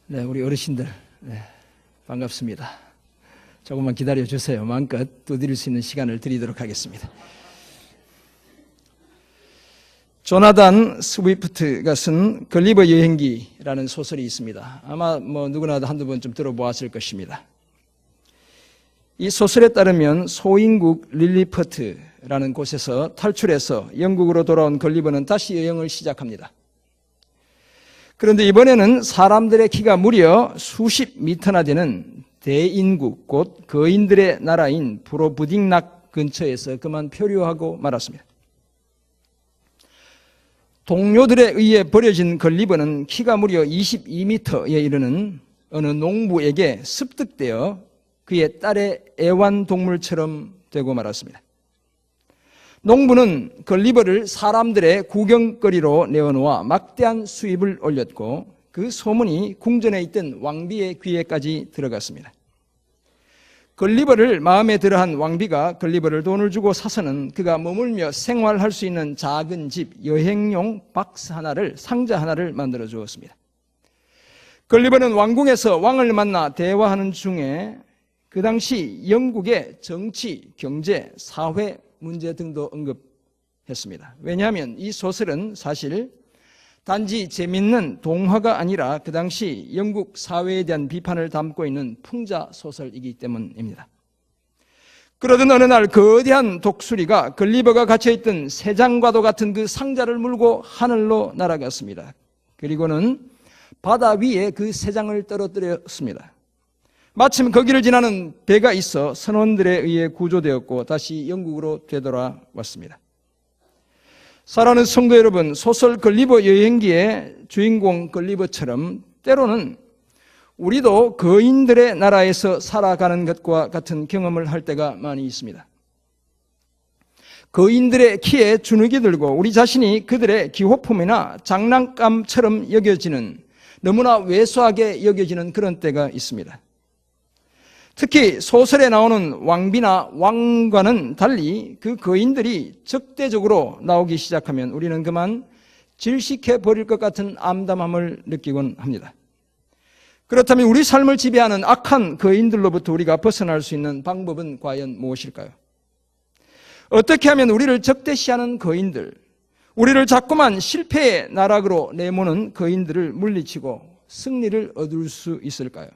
네, 우리 어르신들, 네, 반갑습니다. 조금만 기다려 주세요. 마음껏 두드릴 수 있는 시간을 드리도록 하겠습니다. 조나단 스위프트가 쓴 걸리버 여행기라는 소설이 있습니다. 아마 누구나 한두 번 좀 들어보았을 것입니다. 이 소설에 따르면 소인국 릴리퍼트라는 곳에서 탈출해서 영국으로 돌아온 걸리버는 다시 여행을 시작합니다. 그런데 이번에는 사람들의 키가 무려 수십 미터나 되는 대인국, 곧 거인들의 나라인 브로부딩락 근처에서 그만 표류하고 말았습니다. 동료들에 의해 버려진 걸리버는 키가 무려 22m에 이르는 어느 농부에게 습득되어 그의 딸의 애완동물처럼 되고 말았습니다. 농부는 걸리버를 사람들의 구경거리로 내어놓아 막대한 수입을 올렸고 그 소문이 궁전에 있던 왕비의 귀에까지 들어갔습니다. 걸리버를 마음에 들어한 왕비가 걸리버를 돈을 주고 사서는 그가 머물며 생활할 수 있는 작은 집, 여행용 박스 하나를, 상자 하나를 만들어 주었습니다. 걸리버는 왕궁에서 왕을 만나 대화하는 중에 그 당시 영국의 정치, 경제, 사회 문제 등도 언급했습니다. 왜냐하면 이 소설은 사실 단지 재밌는 동화가 아니라 그 당시 영국 사회에 대한 비판을 담고 있는 풍자 소설이기 때문입니다. 그러던 어느 날 거대한 독수리가 걸리버가 갇혀있던 새장과도 같은 그 상자를 물고 하늘로 날아갔습니다. 그리고는 바다 위에 그 새장을 떨어뜨렸습니다. 마침 거기를 지나는 배가 있어 선원들에 의해 구조되었고 다시 영국으로 되돌아왔습니다. 사랑하는 성도 여러분, 소설 걸리버 여행기의 주인공 걸리버처럼 때로는 우리도 거인들의 나라에서 살아가는 것과 같은 경험을 할 때가 많이 있습니다. 거인들의 키에 주눅이 들고 우리 자신이 그들의 기호품이나 장난감처럼 여겨지는, 너무나 왜소하게 여겨지는 그런 때가 있습니다. 특히 소설에 나오는 왕비나 왕과는 달리 그 거인들이 적대적으로 나오기 시작하면 우리는 그만 질식해 버릴 것 같은 암담함을 느끼곤 합니다. 그렇다면 우리 삶을 지배하는 악한 거인들로부터 우리가 벗어날 수 있는 방법은 과연 무엇일까요? 어떻게 하면 우리를 적대시하는 거인들, 우리를 자꾸만 실패의 나락으로 내모는 거인들을 물리치고 승리를 얻을 수 있을까요?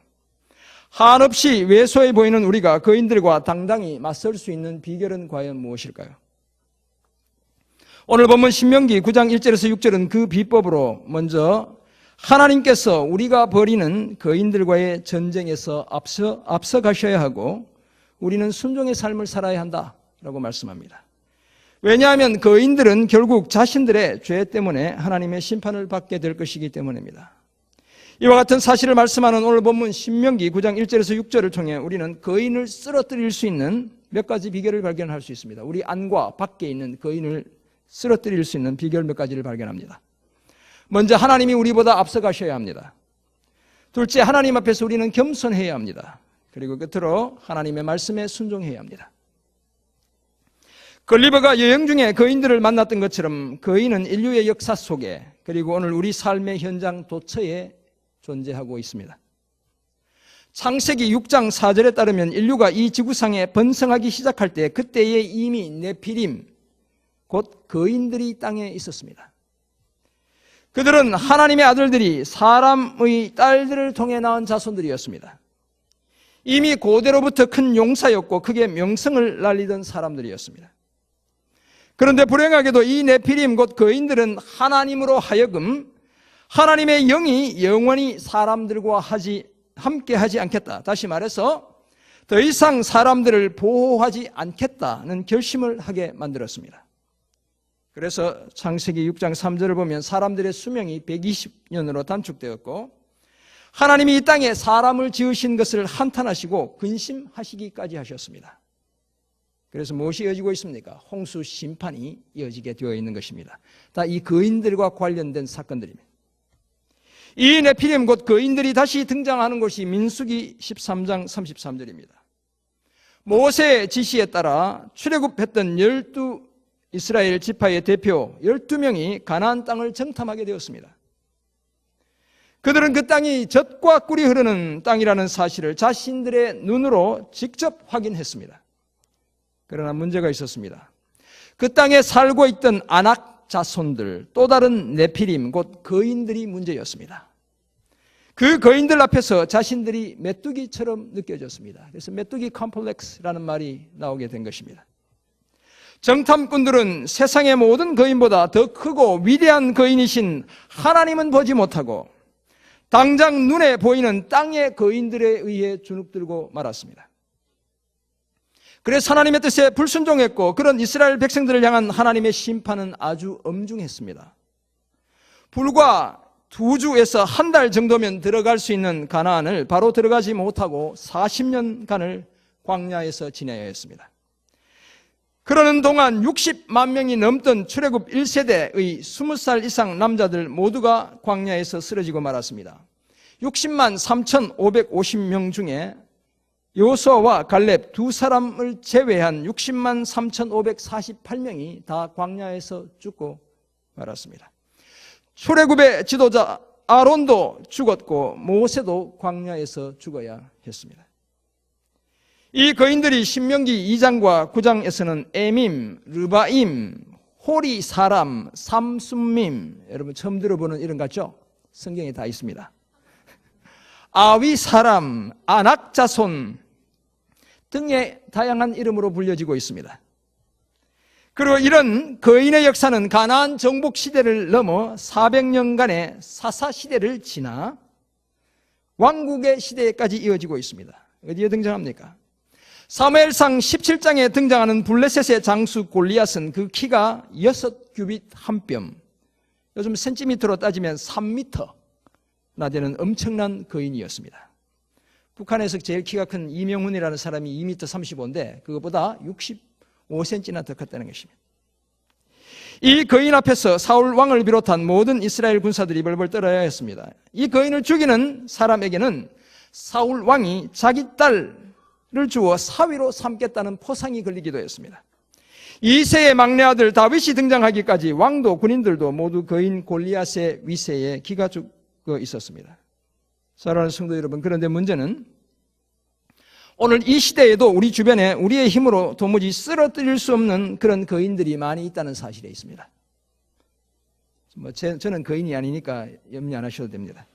한없이 왜소해 보이는 우리가 거인들과 당당히 맞설 수 있는 비결은 과연 무엇일까요? 오늘 본문 신명기 9장 1절에서 6절은 그 비법으로 먼저 하나님께서 우리가 벌이는 거인들과의 전쟁에서 앞서 가셔야 하고 우리는 순종의 삶을 살아야 한다라고 말씀합니다. 왜냐하면 거인들은 결국 자신들의 죄 때문에 하나님의 심판을 받게 될 것이기 때문입니다. 이와 같은 사실을 말씀하는 오늘 본문 신명기 9장 1절에서 6절을 통해 우리는 거인을 쓰러뜨릴 수 있는 몇 가지 비결을 발견할 수 있습니다. 우리 안과 밖에 있는 거인을 쓰러뜨릴 수 있는 비결 몇 가지를 발견합니다. 먼저 하나님이 우리보다 앞서가셔야 합니다. 둘째, 하나님 앞에서 우리는 겸손해야 합니다. 그리고 끝으로 하나님의 말씀에 순종해야 합니다. 걸리버가 여행 중에 거인들을 만났던 것처럼 거인은 인류의 역사 속에 그리고 오늘 우리 삶의 현장 도처에 존재하고 있습니다. 창세기 6장 4절에 따르면 인류가 이 지구상에 번성하기 시작할 때 그때에 이미 네피림, 곧 거인들이 땅에 있었습니다. 그들은 하나님의 아들들이 사람의 딸들을 통해 낳은 자손들이었습니다. 이미 고대로부터 큰 용사였고 크게 명성을 날리던 사람들이었습니다. 그런데 불행하게도 이 네피림, 곧 거인들은 하나님으로 하여금 하나님의 영이 영원히 사람들과 함께 하지 않겠다. 다시 말해서 더 이상 사람들을 보호하지 않겠다는 결심을 하게 만들었습니다. 그래서 창세기 6장 3절을 보면 사람들의 수명이 120년으로 단축되었고 하나님이 이 땅에 사람을 지으신 것을 한탄하시고 근심하시기까지 하셨습니다. 그래서 무엇이 이어지고 있습니까? 홍수 심판이 이어지게 되어 있는 것입니다. 다 이 거인들과 관련된 사건들입니다. 이 네피림, 곧 거인들이 다시 등장하는 곳이 민수기 13장 33절입니다. 모세의 지시에 따라 출애굽했던 12 이스라엘 지파의 대표 12명이 가나안 땅을 정탐하게 되었습니다. 그들은 그 땅이 젖과 꿀이 흐르는 땅이라는 사실을 자신들의 눈으로 직접 확인했습니다. 그러나 문제가 있었습니다. 그 땅에 살고 있던 아낙 자손들, 또 다른 네피림, 곧 거인들이 문제였습니다. 그 거인들 앞에서 자신들이 메뚜기처럼 느껴졌습니다. 그래서 메뚜기 컴플렉스라는 말이 나오게 된 것입니다. 정탐꾼들은 세상의 모든 거인보다 더 크고 위대한 거인이신 하나님은 보지 못하고 당장 눈에 보이는 땅의 거인들에 의해 주눅들고 말았습니다. 그래서 하나님의 뜻에 불순종했고 그런 이스라엘 백성들을 향한 하나님의 심판은 아주 엄중했습니다. 불과 2주에서 한 달 정도면 들어갈 수 있는 가나안을 바로 들어가지 못하고 40년간을 광야에서 지내야 했습니다. 그러는 동안 60만 명이 넘던 출애굽 1세대의 20살 이상 남자들 모두가 광야에서 쓰러지고 말았습니다. 60만 3,550명 중에 여호수아와 갈렙 두 사람을 제외한 60만 3,548명이 다 광야에서 죽고 말았습니다. 출애굽의 지도자 아론도 죽었고 모세도 광야에서 죽어야 했습니다. 이 거인들이 신명기 2장과 9장에서는 에밈, 르바임, 호리 사람, 삼순밈, 여러분 처음 들어보는 이름 같죠? 성경에 다 있습니다. 아위 사람, 아낙 자손 등의 다양한 이름으로 불려지고 있습니다. 그리고 이런 거인의 역사는 가나안 정복 시대를 넘어 400년간의 사사 시대를 지나 왕국의 시대까지 이어지고 있습니다. 어디에 등장합니까? 사무엘상 17장에 등장하는 블레셋의 장수 골리앗은 그 키가 6규빗 한 뼘, 요즘 센티미터로 따지면 3m나 되는 엄청난 거인이었습니다. 북한에서 제일 키가 큰 이명훈이라는 사람이 2m 35인데 그것보다 65cm나 더 컸다는 것입니다. 이 거인 앞에서 사울 왕을 비롯한 모든 이스라엘 군사들이 벌벌 떨어야 했습니다. 이 거인을 죽이는 사람에게는 사울 왕이 자기 딸을 주어 사위로 삼겠다는 포상이 걸리기도 했습니다. 2세의 막내 아들 다윗이 등장하기까지 왕도 군인들도 모두 거인 골리앗의 위세에 기가 죽어 있었습니다. 사랑하는 성도 여러분, 그런데 문제는 오늘 이 시대에도 우리 주변에 우리의 힘으로 도무지 쓰러뜨릴 수 없는 그런 거인들이 많이 있다는 사실에 있습니다. 저는 거인이 아니니까 염려 안 하셔도 됩니다.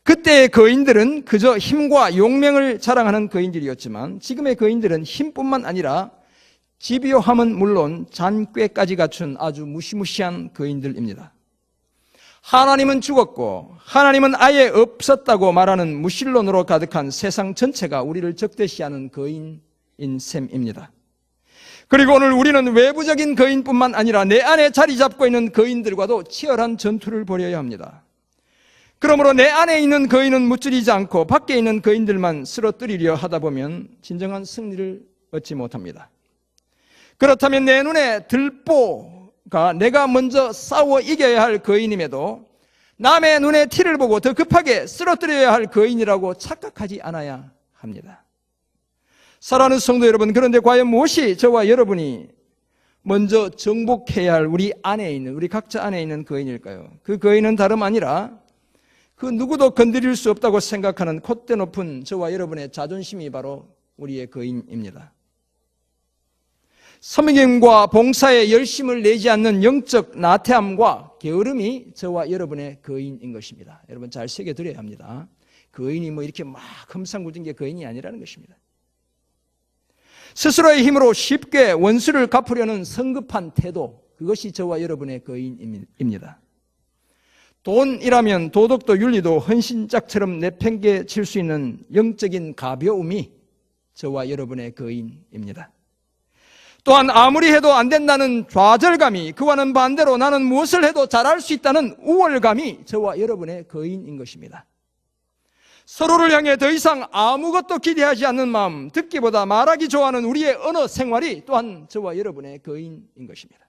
그때의 거인들은 그저 힘과 용맹을 자랑하는 거인들이었지만 지금의 거인들은 힘뿐만 아니라 집요함은 물론 잔꾀까지 갖춘 아주 무시무시한 거인들입니다. 하나님은 죽었고 하나님은 아예 없었다고 말하는 무신론으로 가득한 세상 전체가 우리를 적대시하는 거인인 셈입니다. 그리고 오늘 우리는 외부적인 거인뿐만 아니라 내 안에 자리 잡고 있는 거인들과도 치열한 전투를 벌여야 합니다. 그러므로 내 안에 있는 거인은 무찌르지 않고 밖에 있는 거인들만 쓰러뜨리려 하다 보면 진정한 승리를 얻지 못합니다. 그렇다면 내 눈에 들보가 내가 먼저 싸워 이겨야 할 거인임에도 남의 눈에 티를 보고 더 급하게 쓰러뜨려야 할 거인이라고 착각하지 않아야 합니다. 사랑하는 성도 여러분, 그런데 과연 무엇이 저와 여러분이 먼저 정복해야 할 우리 각자 안에 있는 거인일까요? 그 거인은 다름 아니라 그 누구도 건드릴 수 없다고 생각하는 콧대 높은 저와 여러분의 자존심이 바로 우리의 거인입니다. 섬김과 봉사에 열심을 내지 않는 영적 나태함과 게으름이 저와 여러분의 거인인 것입니다. 여러분 잘 새겨드려야 합니다. 거인이 이렇게 막 험상궂은 게 거인이 아니라는 것입니다. 스스로의 힘으로 쉽게 원수를 갚으려는 성급한 태도, 그것이 저와 여러분의 거인입니다. 돈이라면 도덕도 윤리도 헌신짝처럼 내팽개칠 수 있는 영적인 가벼움이 저와 여러분의 거인입니다. 또한 아무리 해도 안 된다는 좌절감이, 그와는 반대로 나는 무엇을 해도 잘할 수 있다는 우월감이 저와 여러분의 거인인 것입니다. 서로를 향해 더 이상 아무것도 기대하지 않는 마음, 듣기보다 말하기 좋아하는 우리의 언어 생활이 또한 저와 여러분의 거인인 것입니다.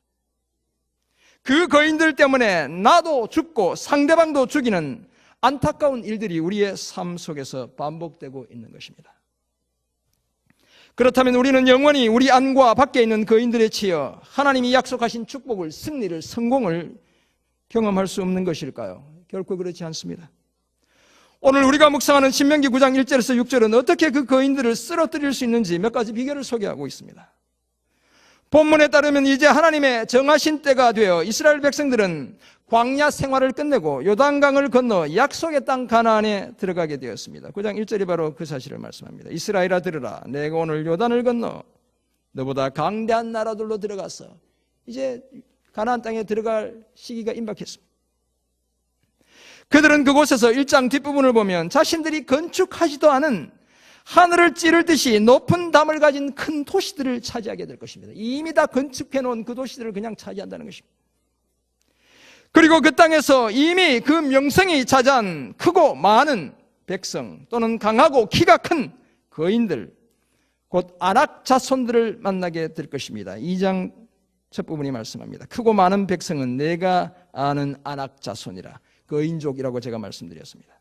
그 거인들 때문에 나도 죽고 상대방도 죽이는 안타까운 일들이 우리의 삶 속에서 반복되고 있는 것입니다. 그렇다면 우리는 영원히 우리 안과 밖에 있는 거인들에 치여 하나님이 약속하신 축복을, 승리를, 성공을 경험할 수 없는 것일까요? 결코 그렇지 않습니다. 오늘 우리가 묵상하는 신명기 9장 1절에서 6절은 어떻게 그 거인들을 쓰러뜨릴 수 있는지 몇 가지 비결을 소개하고 있습니다. 본문에 따르면 이제 하나님의 정하신 때가 되어 이스라엘 백성들은 광야 생활을 끝내고 요단강을 건너 약속의 땅 가나안에 들어가게 되었습니다. 9장 1절이 바로 그 사실을 말씀합니다. 이스라엘아 들으라, 내가 오늘 요단을 건너 너보다 강대한 나라들로 들어가서 이제 가나안 땅에 들어갈 시기가 임박했습니다. 그들은 그곳에서 1장 뒷부분을 보면 자신들이 건축하지도 않은 하늘을 찌를 듯이 높은 담을 가진 큰 도시들을 차지하게 될 것입니다. 이미 다 건축해 놓은 그 도시들을 그냥 차지한다는 것입니다. 그리고 그 땅에서 이미 그 명성이 자자한 크고 많은 백성 또는 강하고 키가 큰 거인들, 곧 아낙 자손들을 만나게 될 것입니다. 2장 첫 부분이 말씀합니다. 크고 많은 백성은 내가 아는 아낙 자손이라, 거인족이라고 제가 말씀드렸습니다.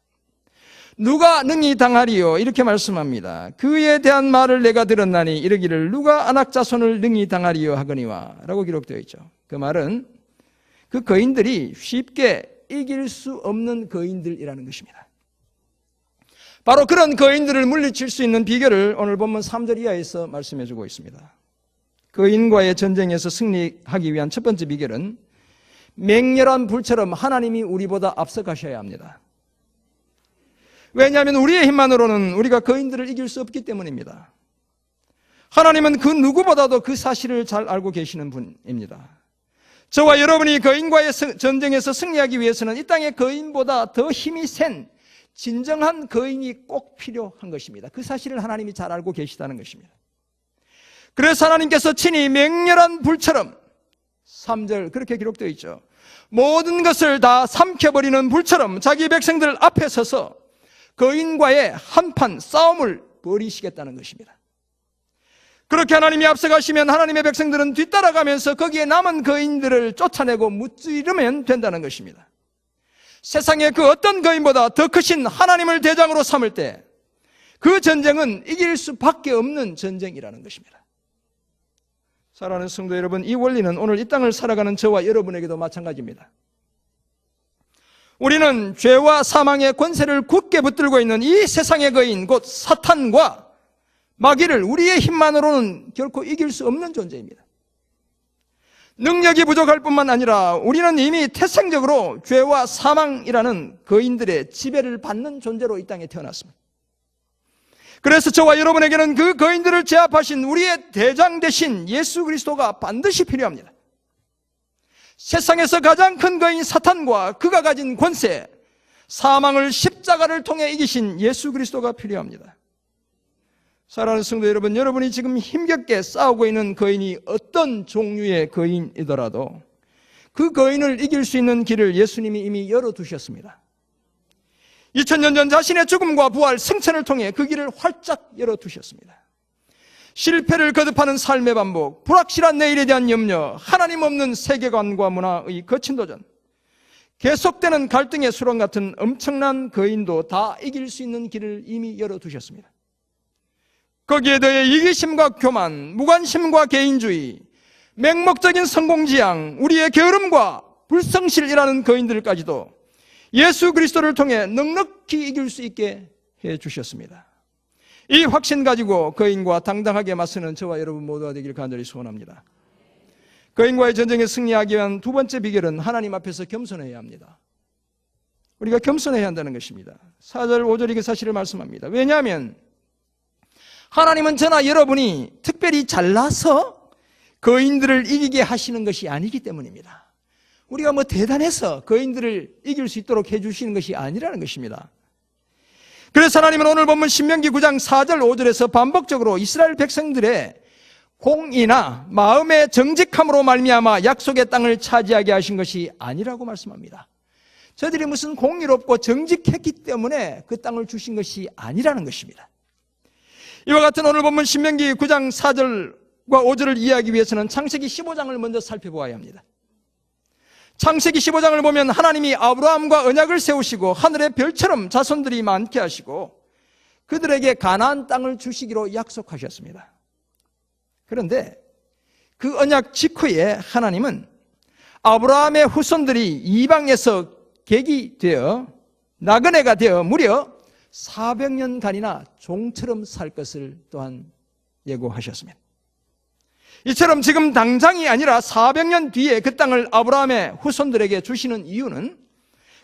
누가 능히 당하리요? 이렇게 말씀합니다. 그에 대한 말을 내가 들었나니 이르기를 누가 아낙 자손을 능히 당하리요 하거니와 라고 기록되어 있죠. 그 말은 그 거인들이 쉽게 이길 수 없는 거인들이라는 것입니다. 바로 그런 거인들을 물리칠 수 있는 비결을 오늘 본문 3절 이하에서 말씀해 주고 있습니다. 거인과의 전쟁에서 승리하기 위한 첫 번째 비결은 맹렬한 불처럼 하나님이 우리보다 앞서가셔야 합니다. 왜냐하면 우리의 힘만으로는 우리가 거인들을 이길 수 없기 때문입니다. 하나님은 그 누구보다도 그 사실을 잘 알고 계시는 분입니다. 저와 여러분이 거인과의 전쟁에서 승리하기 위해서는 이 땅의 거인보다 더 힘이 센 진정한 거인이 꼭 필요한 것입니다. 그 사실을 하나님이 잘 알고 계시다는 것입니다. 그래서 하나님께서 친히 맹렬한 불처럼 3절 그렇게 기록되어 있죠. 모든 것을 다 삼켜버리는 불처럼 자기 백성들 앞에 서서 거인과의 한판 싸움을 벌이시겠다는 것입니다. 그렇게 하나님이 앞서가시면 하나님의 백성들은 뒤따라가면서 거기에 남은 거인들을 쫓아내고 무찌르면 된다는 것입니다. 세상의 그 어떤 거인보다 더 크신 하나님을 대장으로 삼을 때 그 전쟁은 이길 수밖에 없는 전쟁이라는 것입니다. 사랑하는 성도 여러분, 이 원리는 오늘 이 땅을 살아가는 저와 여러분에게도 마찬가지입니다. 우리는 죄와 사망의 권세를 굳게 붙들고 있는 이 세상의 거인 곧 사탄과 마귀를 우리의 힘만으로는 결코 이길 수 없는 존재입니다. 능력이 부족할 뿐만 아니라 우리는 이미 태생적으로 죄와 사망이라는 거인들의 지배를 받는 존재로 이 땅에 태어났습니다. 그래서 저와 여러분에게는 그 거인들을 제압하신 우리의 대장 되신 예수 그리스도가 반드시 필요합니다. 세상에서 가장 큰 거인 사탄과 그가 가진 권세, 사망을 십자가를 통해 이기신 예수 그리스도가 필요합니다. 사랑하는 성도 여러분, 여러분이 지금 힘겹게 싸우고 있는 거인이 어떤 종류의 거인이더라도 그 거인을 이길 수 있는 길을 예수님이 이미 열어두셨습니다. 2000년 전 자신의 죽음과 부활, 승천을 통해 그 길을 활짝 열어두셨습니다. 실패를 거듭하는 삶의 반복, 불확실한 내일에 대한 염려, 하나님 없는 세계관과 문화의 거친 도전, 계속되는 갈등의 수렁 같은 엄청난 거인도 다 이길 수 있는 길을 이미 열어두셨습니다. 거기에 더해 이기심과 교만, 무관심과 개인주의, 맹목적인 성공지향, 우리의 게으름과 불성실이라는 거인들까지도 예수 그리스도를 통해 넉넉히 이길 수 있게 해주셨습니다. 이 확신 가지고 거인과 당당하게 맞서는 저와 여러분 모두가 되길 간절히 소원합니다. 거인과의 전쟁에 승리하기 위한 두 번째 비결은 하나님 앞에서 겸손해야 합니다. 우리가 겸손해야 한다는 것입니다. 4절 5절이 그 사실을 말씀합니다. 왜냐하면 하나님은 저나 여러분이 특별히 잘나서 거인들을 이기게 하시는 것이 아니기 때문입니다. 우리가 뭐 대단해서 거인들을 이길 수 있도록 해주시는 것이 아니라는 것입니다. 그래서 하나님은 오늘 본문 신명기 9장 4절 5절에서 반복적으로 이스라엘 백성들의 공의나 마음의 정직함으로 말미암아 약속의 땅을 차지하게 하신 것이 아니라고 말씀합니다. 저들이 무슨 공의롭고 정직했기 때문에 그 땅을 주신 것이 아니라는 것입니다. 이와 같은 오늘 본문 신명기 9장 4절과 5절을 이해하기 위해서는 창세기 15장을 먼저 살펴보아야 합니다. 창세기 15장을 보면 하나님이 아브라함과 언약을 세우시고 하늘의 별처럼 자손들이 많게 하시고 그들에게 가나안 땅을 주시기로 약속하셨습니다. 그런데 그 언약 직후에 하나님은 아브라함의 후손들이 이방에서 객이 되어 나그네가 되어 무려 400년간이나 종처럼 살 것을 또한 예고하셨습니다. 이처럼 지금 당장이 아니라 400년 뒤에 그 땅을 아브라함의 후손들에게 주시는 이유는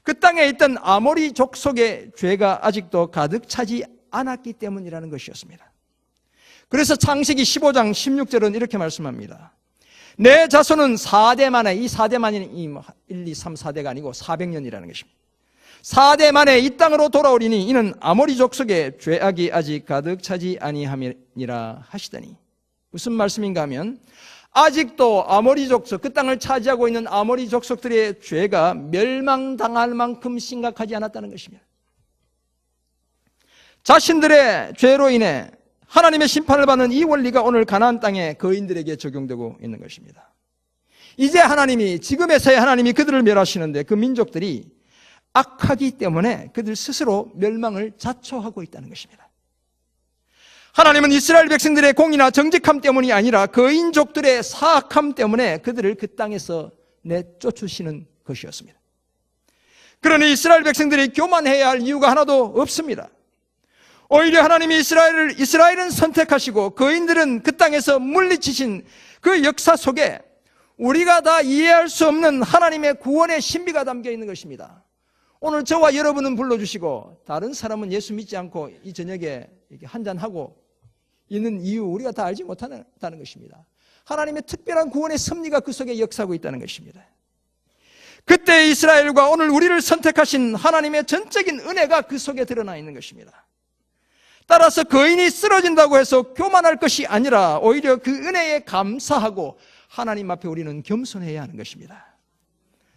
그 땅에 있던 아모리 족속의 죄가 아직도 가득 차지 않았기 때문이라는 것이었습니다. 그래서 창세기 15장 16절은 이렇게 말씀합니다. 내 자손은 4대 만에, 이 4대 만이 1, 2, 3, 4대가 아니고 400년이라는 것입니다. 4대 만에 이 땅으로 돌아오리니 이는 아모리 족속의 죄악이 아직 가득 차지 아니함이라 하시더니, 무슨 말씀인가 하면 아직도 아모리 족속, 그 땅을 차지하고 있는 아모리 족속들의 죄가 멸망당할 만큼 심각하지 않았다는 것입니다. 자신들의 죄로 인해 하나님의 심판을 받는 이 원리가 오늘 가나안 땅의 거인들에게 적용되고 있는 것입니다. 이제 하나님이, 지금에서야 하나님이 그들을 멸하시는데 그 민족들이 악하기 때문에 그들 스스로 멸망을 자초하고 있다는 것입니다. 하나님은 이스라엘 백성들의 공의나 정직함 때문이 아니라 거인족들의 사악함 때문에 그들을 그 땅에서 내쫓으시는 것이었습니다. 그러니 이스라엘 백성들이 교만해야 할 이유가 하나도 없습니다. 오히려 하나님이 이스라엘은 선택하시고 거인들은 그 땅에서 물리치신 그 역사 속에 우리가 다 이해할 수 없는 하나님의 구원의 신비가 담겨 있는 것입니다. 오늘 저와 여러분은 불러주시고 다른 사람은 예수 믿지 않고 이 저녁에 이렇게 한잔하고 있는 이유 우리가 다 알지 못한다는 것입니다. 하나님의 특별한 구원의 섭리가 그 속에 역사하고 있다는 것입니다. 그때 이스라엘과 오늘 우리를 선택하신 하나님의 전적인 은혜가 그 속에 드러나 있는 것입니다. 따라서 거인이 쓰러진다고 해서 교만할 것이 아니라 오히려 그 은혜에 감사하고 하나님 앞에 우리는 겸손해야 하는 것입니다.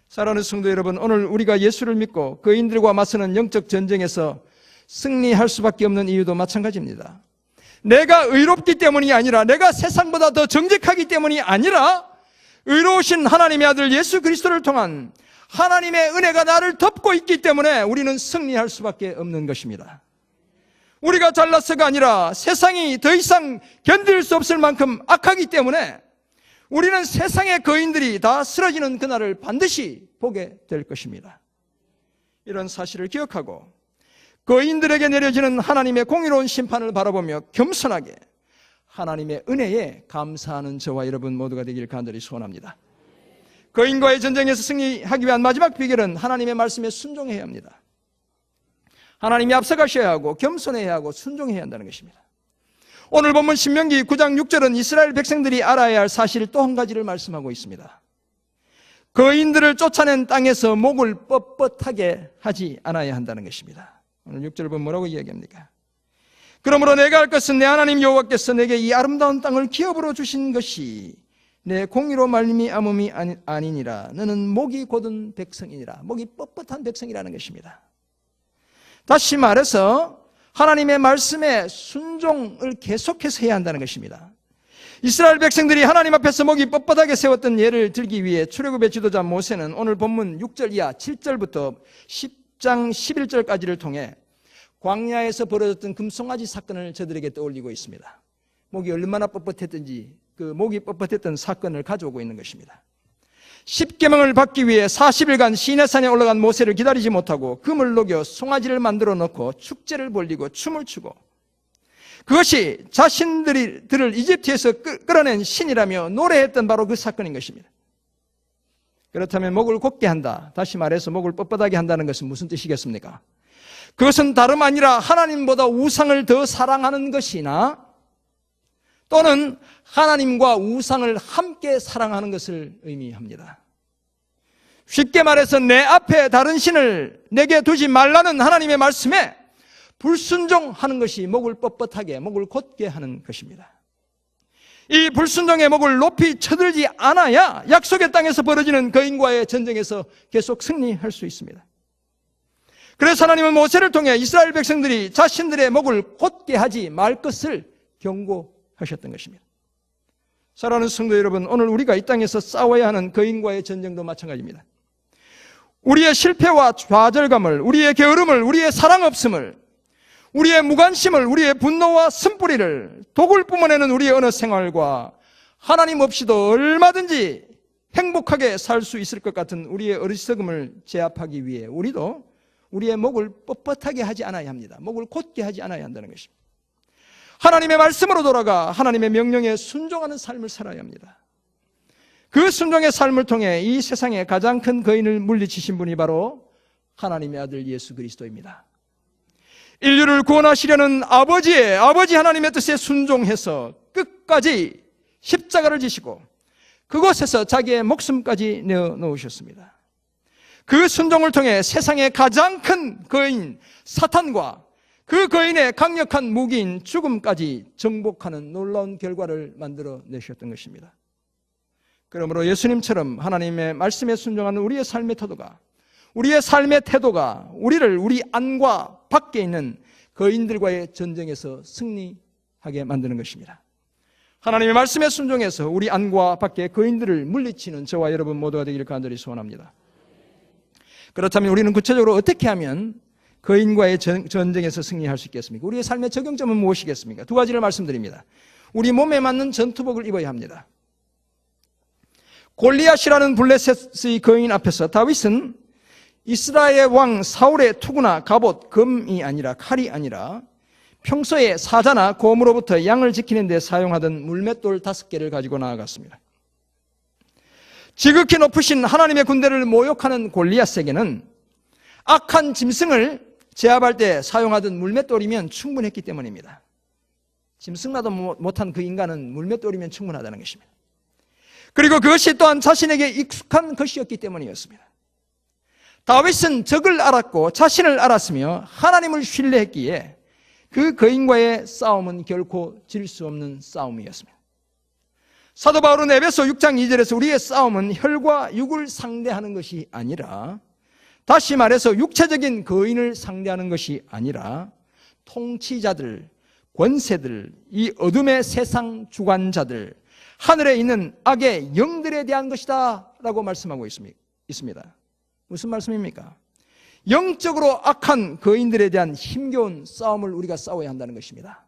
사랑하는 성도 여러분, 오늘 우리가 예수를 믿고 거인들과 맞서는 영적 전쟁에서 승리할 수밖에 없는 이유도 마찬가지입니다. 내가 의롭기 때문이 아니라, 내가 세상보다 더 정직하기 때문이 아니라 의로우신 하나님의 아들 예수 그리스도를 통한 하나님의 은혜가 나를 덮고 있기 때문에 우리는 승리할 수밖에 없는 것입니다. 우리가 잘나서가 아니라 세상이 더 이상 견딜 수 없을 만큼 악하기 때문에 우리는 세상의 거인들이 다 쓰러지는 그날을 반드시 보게 될 것입니다. 이런 사실을 기억하고 거인들에게 내려지는 하나님의 공의로운 심판을 바라보며 겸손하게 하나님의 은혜에 감사하는 저와 여러분 모두가 되길 간절히 소원합니다. 거인과의 전쟁에서 승리하기 위한 마지막 비결은 하나님의 말씀에 순종해야 합니다. 하나님이 앞서가셔야 하고 겸손해야 하고 순종해야 한다는 것입니다. 오늘 본문 신명기 9장 6절은 이스라엘 백성들이 알아야 할 사실 또 한 가지를 말씀하고 있습니다. 거인들을 쫓아낸 땅에서 목을 뻣뻣하게 하지 않아야 한다는 것입니다. 오늘 6절 보면 뭐라고 이야기합니까? 그러므로 내가 할 것은 내 하나님 여호와께서 내게 이 아름다운 땅을 기업으로 주신 것이 내 공의로 말미암음이 아니니라. 너는 목이 곧은 백성이니라. 목이 뻣뻣한 백성이라는 것입니다. 다시 말해서 하나님의 말씀에 순종을 계속해서 해야 한다는 것입니다. 이스라엘 백성들이 하나님 앞에서 목이 뻣뻣하게 세웠던 예를 들기 위해 출애굽의 지도자 모세는 오늘 본문 6절 이하 7절부터 10장 11절까지를 통해 광야에서 벌어졌던 금송아지 사건을 저들에게 떠올리고 있습니다. 목이 얼마나 뻣뻣했던지 그 목이 뻣뻣했던 사건을 가져오고 있는 것입니다. 10계명을 받기 위해 40일간 시내산에 올라간 모세를 기다리지 못하고 금을 녹여 송아지를 만들어 놓고 축제를 벌리고 춤을 추고 그것이 자신들을 이집트에서 끌어낸 신이라며 노래했던 바로 그 사건인 것입니다. 그렇다면 목을 곧게 한다, 다시 말해서 목을 뻣뻣하게 한다는 것은 무슨 뜻이겠습니까? 그것은 다름 아니라 하나님보다 우상을 더 사랑하는 것이나 또는 하나님과 우상을 함께 사랑하는 것을 의미합니다. 쉽게 말해서 내 앞에 다른 신을 내게 두지 말라는 하나님의 말씀에 불순종하는 것이 목을 뻣뻣하게, 목을 곧게 하는 것입니다. 이 불순종의 목을 높이 쳐들지 않아야 약속의 땅에서 벌어지는 거인과의 전쟁에서 계속 승리할 수 있습니다. 그래서 하나님은 모세를 통해 이스라엘 백성들이 자신들의 목을 곧게 하지 말 것을 경고하셨던 것입니다. 사랑하는 성도 여러분, 오늘 우리가 이 땅에서 싸워야 하는 거인과의 전쟁도 마찬가지입니다. 우리의 실패와 좌절감을, 우리의 게으름을, 우리의 사랑 없음을, 우리의 무관심을, 우리의 분노와 쓴뿌리를, 독을 뿜어내는 우리의 언어 생활과 하나님 없이도 얼마든지 행복하게 살 수 있을 것 같은 우리의 어리석음을 제압하기 위해 우리도 우리의 목을 뻣뻣하게 하지 않아야 합니다. 목을 곧게 하지 않아야 한다는 것입니다. 하나님의 말씀으로 돌아가 하나님의 명령에 순종하는 삶을 살아야 합니다. 그 순종의 삶을 통해 이 세상에 가장 큰 거인을 물리치신 분이 바로 하나님의 아들 예수 그리스도입니다. 인류를 구원하시려는 아버지 하나님의 뜻에 순종해서 끝까지 십자가를 지시고 그곳에서 자기의 목숨까지 내어놓으셨습니다. 그 순종을 통해 세상의 가장 큰 거인 사탄과 그 거인의 강력한 무기인 죽음까지 정복하는 놀라운 결과를 만들어내셨던 것입니다. 그러므로 예수님처럼 하나님의 말씀에 순종하는 우리의 삶의 태도가 우리를 우리 안과 밖에 있는 거인들과의 전쟁에서 승리하게 만드는 것입니다. 하나님의 말씀에 순종해서 우리 안과 밖의 거인들을 물리치는 저와 여러분 모두가 되기를 간절히 소원합니다. 그렇다면 우리는 구체적으로 어떻게 하면 거인과의 전쟁에서 승리할 수 있겠습니까? 우리의 삶의 적용점은 무엇이겠습니까? 두 가지를 말씀드립니다. 우리 몸에 맞는 전투복을 입어야 합니다. 골리앗이라는 블레셋의 거인 앞에서 다윗은 이스라엘 왕 사울의 투구나 갑옷, 검이 아니라 칼이 아니라 평소에 사자나 곰으로부터 양을 지키는 데 사용하던 물맷돌 5개를 가지고 나아갔습니다. 지극히 높으신 하나님의 군대를 모욕하는 골리앗에게는 악한 짐승을 제압할 때 사용하던 물맷돌이면 충분했기 때문입니다. 짐승나도 못한 그 인간은 물맷돌이면 충분하다는 것입니다. 그리고 그것이 또한 자신에게 익숙한 것이었기 때문이었습니다. 다윗은 적을 알았고 자신을 알았으며 하나님을 신뢰했기에 그 거인과의 싸움은 결코 질 수 없는 싸움이었습니다. 사도 바울은 에베소 6장 2절에서 우리의 싸움은 혈과 육을 상대하는 것이 아니라, 다시 말해서 육체적인 거인을 상대하는 것이 아니라 통치자들, 권세들, 이 어둠의 세상 주관자들, 하늘에 있는 악의 영들에 대한 것이다 라고 말씀하고 있습니다. 무슨 말씀입니까? 영적으로 악한 거인들에 대한 힘겨운 싸움을 우리가 싸워야 한다는 것입니다.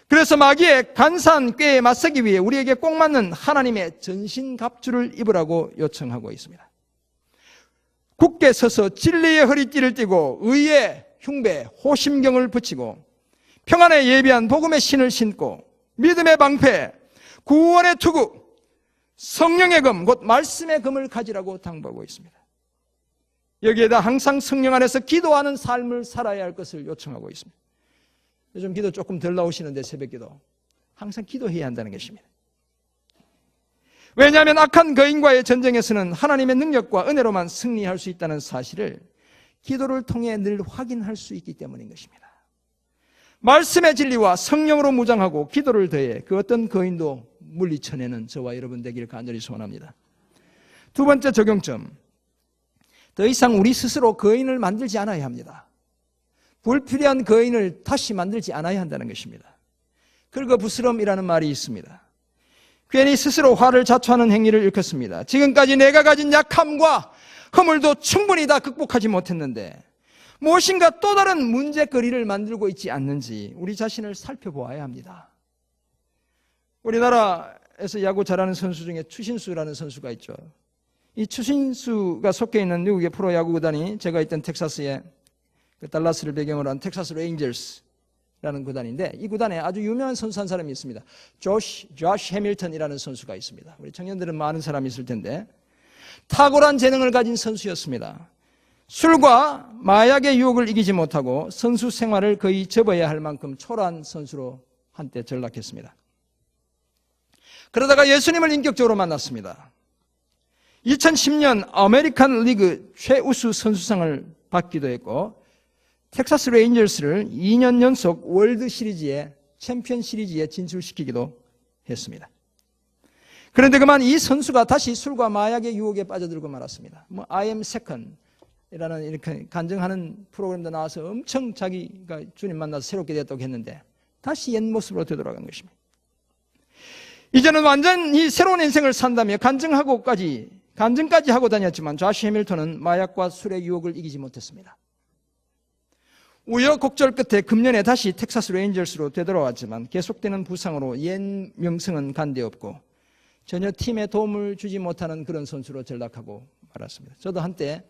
그래서 마귀의 간사한 꾀에 맞서기 위해 우리에게 꼭 맞는 하나님의 전신갑주를 입으라고 요청하고 있습니다. 굳게 서서 진리의 허리띠를 띠고 의의 흉배, 호심경을 붙이고 평안에 예비한 복음의 신을 신고 믿음의 방패, 구원의 투구, 성령의 검, 곧 말씀의 검을 가지라고 당부하고 있습니다. 여기에다 항상 성령 안에서 기도하는 삶을 살아야 할 것을 요청하고 있습니다. 요즘 기도 조금 덜 나오시는데 새벽 기도 항상 기도해야 한다는 것입니다. 왜냐하면 악한 거인과의 전쟁에서는 하나님의 능력과 은혜로만 승리할 수 있다는 사실을 기도를 통해 늘 확인할 수 있기 때문인 것입니다. 말씀의 진리와 성령으로 무장하고 기도를 더해 그 어떤 거인도 물리쳐내는 저와 여러분 되기를 간절히 소원합니다. 두 번째 적용점, 더 이상 우리 스스로 거인을 만들지 않아야 합니다. 불필요한 거인을 다시 만들지 않아야 한다는 것입니다. 긁어부스럼이라는 말이 있습니다. 괜히 스스로 화를 자초하는 행위를 일컫습니다. 지금까지 내가 가진 약함과 허물도 충분히 다 극복하지 못했는데 무엇인가 또 다른 문제거리를 만들고 있지 않는지 우리 자신을 살펴보아야 합니다. 우리나라에서 야구 잘하는 선수 중에 추신수라는 선수가 있죠. 이 추신수가 속해 있는 미국의 프로야구 구단이 제가 있던 텍사스의 그 달라스를 배경으로 한 텍사스 레인저스라는 구단인데, 이 구단에 아주 유명한 선수 한 사람이 있습니다. 조시 해밀턴이라는 선수가 있습니다. 우리 청년들은 많은 사람이 있을 텐데 탁월한 재능을 가진 선수였습니다. 술과 마약의 유혹을 이기지 못하고 선수 생활을 거의 접어야 할 만큼 초라한 선수로 한때 전락했습니다. 그러다가 예수님을 인격적으로 만났습니다. 2010년 아메리칸 리그 최우수 선수상을 받기도 했고 텍사스 레인저스를 2년 연속 월드 시리즈의 챔피언 시리즈에 진출시키기도 했습니다. 그런데 그만 이 선수가 다시 술과 마약의 유혹에 빠져들고 말았습니다. I am second 이라는 이렇게 간증하는 프로그램도 나와서 엄청 자기가 주님 만나서 새롭게 됐다고 했는데 다시 옛 모습으로 되돌아간 것입니다. 이제는 완전히 새로운 인생을 산다며 간증까지 하고 다녔지만 조시 해밀턴은 마약과 술의 유혹을 이기지 못했습니다. 우여곡절 끝에 금년에 다시 텍사스 레인저스로 되돌아왔지만 계속되는 부상으로 옛 명성은 간데없고 전혀 팀에 도움을 주지 못하는 그런 선수로 전락하고 말았습니다. 저도 한때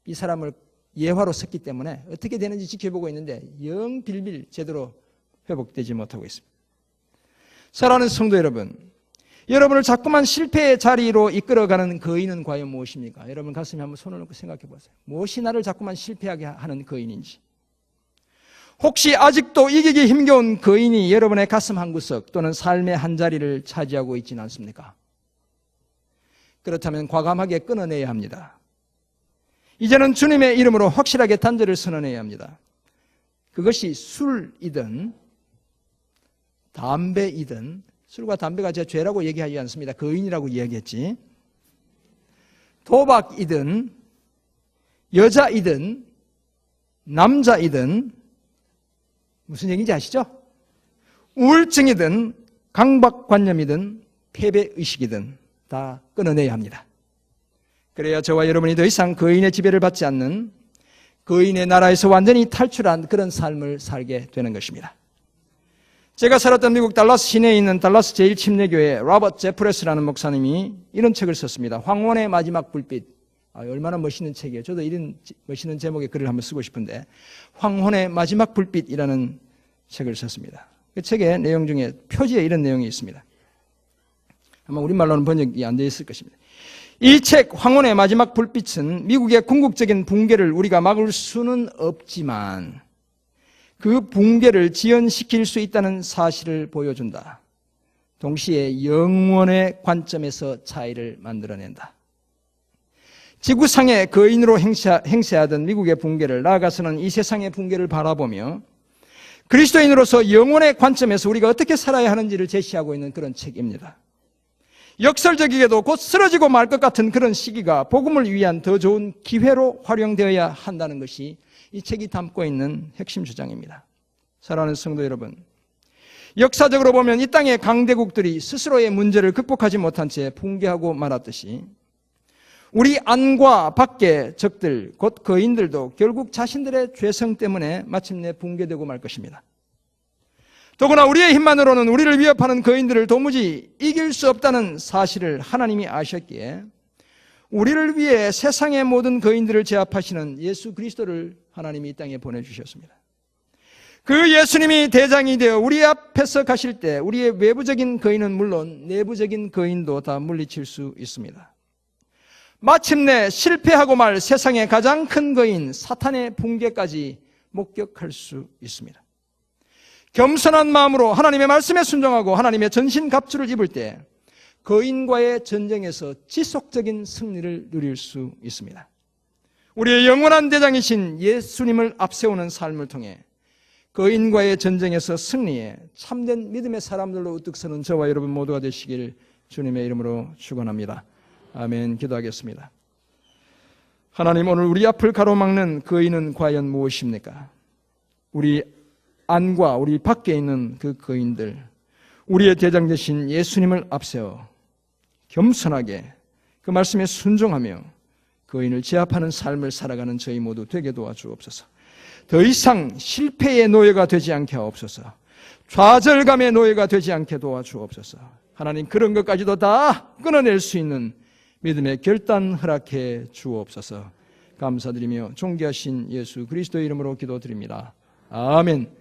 이 사람을 예화로 썼기 때문에 어떻게 되는지 지켜보고 있는데 영 빌빌 제대로 회복되지 못하고 있습니다. 사랑하는 성도 여러분, 여러분을 자꾸만 실패의 자리로 이끌어가는 거인은 과연 무엇입니까? 여러분 가슴에 한번 손을 놓고 생각해 보세요. 무엇이 나를 자꾸만 실패하게 하는 거인인지. 혹시 아직도 이기기 힘겨운 거인이 여러분의 가슴 한구석 또는 삶의 한자리를 차지하고 있지는 않습니까? 그렇다면 과감하게 끊어내야 합니다. 이제는 주님의 이름으로 확실하게 단절을 선언해야 합니다. 그것이 술이든 담배이든, 술과 담배가 제 죄라고 얘기하지 않습니다. 거인이라고 이야기했지. 도박이든 여자이든 남자이든 무슨 얘기인지 아시죠? 우울증이든 강박관념이든 패배의식이든 다 끊어내야 합니다. 그래야 저와 여러분이 더 이상 거인의 지배를 받지 않는 거인의 나라에서 완전히 탈출한 그런 삶을 살게 되는 것입니다. 제가 살았던 미국 달라스 시내에 있는 달라스 제1침례교회 로버트 제프레스라는 목사님이 이런 책을 썼습니다. 황혼의 마지막 불빛. 얼마나 멋있는 책이에요. 저도 이런 멋있는 제목의 글을 한번 쓰고 싶은데 황혼의 마지막 불빛이라는 책을 썼습니다. 그 책의 내용 중에 표지에 이런 내용이 있습니다. 아마 우리말로는 번역이 안 되어 있을 것입니다. 이 책 황혼의 마지막 불빛은 미국의 궁극적인 붕괴를 우리가 막을 수는 없지만 그 붕괴를 지연시킬 수 있다는 사실을 보여준다. 동시에 영원의 관점에서 차이를 만들어낸다. 지구상의 거인으로 행세하던 미국의 붕괴를, 나아가서는 이 세상의 붕괴를 바라보며 그리스도인으로서 영원의 관점에서 우리가 어떻게 살아야 하는지를 제시하고 있는 그런 책입니다. 역설적이게도 곧 쓰러지고 말 것 같은 그런 시기가 복음을 위한 더 좋은 기회로 활용되어야 한다는 것이 이 책이 담고 있는 핵심 주장입니다. 사랑하는 성도 여러분, 역사적으로 보면 이 땅의 강대국들이 스스로의 문제를 극복하지 못한 채 붕괴하고 말았듯이 우리 안과 밖의 적들, 곧 거인들도 결국 자신들의 죄성 때문에 마침내 붕괴되고 말 것입니다. 더구나 우리의 힘만으로는 우리를 위협하는 거인들을 도무지 이길 수 없다는 사실을 하나님이 아셨기에 우리를 위해 세상의 모든 거인들을 제압하시는 예수 그리스도를 하나님이 이 땅에 보내주셨습니다. 그 예수님이 대장이 되어 우리 앞에서 가실 때 우리의 외부적인 거인은 물론 내부적인 거인도 다 물리칠 수 있습니다. 마침내 실패하고 말 세상의 가장 큰 거인 사탄의 붕괴까지 목격할 수 있습니다. 겸손한 마음으로 하나님의 말씀에 순종하고 하나님의 전신갑주를 입을 때 거인과의 전쟁에서 지속적인 승리를 누릴 수 있습니다. 우리의 영원한 대장이신 예수님을 앞세우는 삶을 통해 거인과의 전쟁에서 승리해 참된 믿음의 사람들로 우뚝 서는 저와 여러분 모두가 되시길 주님의 이름으로 축원합니다. 아멘. 기도하겠습니다. 하나님, 오늘 우리 앞을 가로막는 거인은 과연 무엇입니까? 우리 안과 우리 밖에 있는 그 거인들, 우리의 대장 되신 예수님을 앞세워 겸손하게 그 말씀에 순종하며 거인을 제압하는 삶을 살아가는 저희 모두 되게 도와주옵소서. 더 이상 실패의 노예가 되지 않게 하옵소서. 좌절감의 노예가 되지 않게 도와주옵소서. 하나님, 그런 것까지도 다 끊어낼 수 있는 믿음의 결단 허락해 주옵소서. 감사드리며 존귀하신 예수 그리스도의 이름으로 기도드립니다. 아멘.